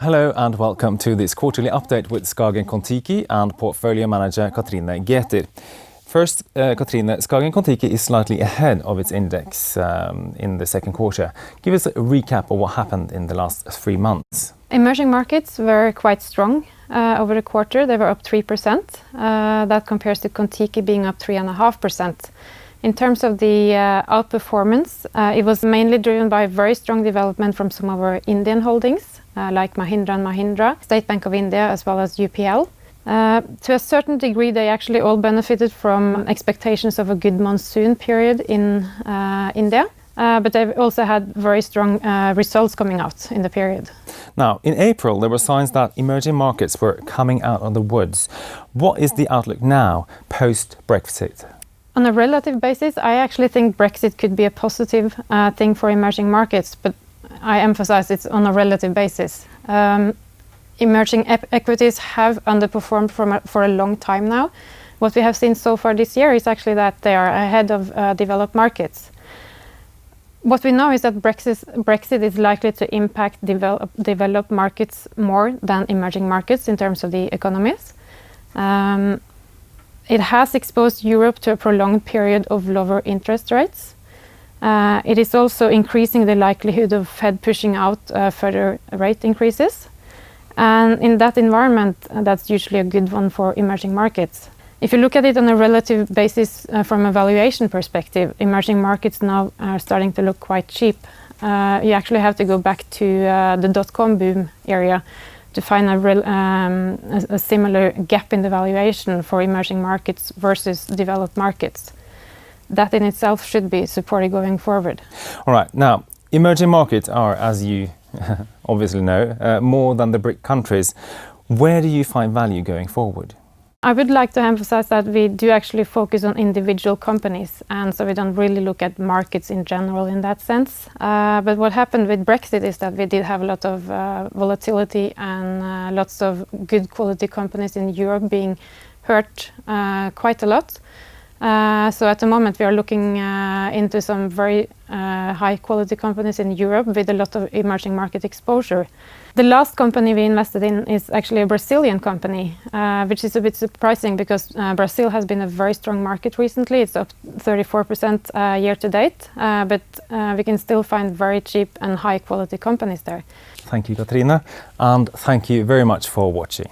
Hello and welcome to this quarterly update with SKAGEN Kon-Tiki and portfolio manager Cathrine Gether. First, Cathrine, SKAGEN Kon-Tiki is slightly ahead of its index in the second quarter. Give us a recap of what happened in the last 3 months. Emerging markets were quite strong over the quarter. They were up 3%. That compares to Kon-Tiki being up 3.5%. In terms of the outperformance, it was mainly driven by very strong development from some of our Indian holdings, like Mahindra & Mahindra, State Bank of India, as well as UPL. To a certain degree, they actually all benefited from expectations of a good monsoon period in India, but they've also had very strong results coming out in the period. Now, in April, there were signs that emerging markets were coming out of the woods. What is the outlook now, post-Brexit? On a relative basis, I actually think Brexit could be a positive thing for emerging markets, but I emphasize it's on a relative basis. Emerging equities have underperformed for a long time now. What we have seen so far this year is actually that they are ahead of developed markets. What we know is that Brexit is likely to impact developed markets more than emerging markets in terms of the economies. It has exposed Europe to a prolonged period of lower interest rates. It is also increasing the likelihood of Fed pushing out further rate increases. And in that environment, that's usually a good one for emerging markets. If you look at it on a relative basis from a valuation perspective, emerging markets now are starting to look quite cheap. You actually have to go back to the dot-com boom area to find a similar gap in the valuation for emerging markets versus developed markets. That in itself should be supported going forward. All right, now, emerging markets are, as you obviously know, more than the BRIC countries. Where do you find value going forward? I would like to emphasize that we do actually focus on individual companies, and so we don't really look at markets in general in that sense. But what happened with Brexit is that we did have a lot of volatility and lots of good quality companies in Europe being hurt quite a lot. So at the moment we are looking into some very high quality companies in Europe with a lot of emerging market exposure. The last company we invested in is actually a Brazilian company, which is a bit surprising because Brazil has been a very strong market recently. It's up 34% year to date, but we can still find very cheap and high quality companies there. Thank you, Cathrine, and thank you very much for watching.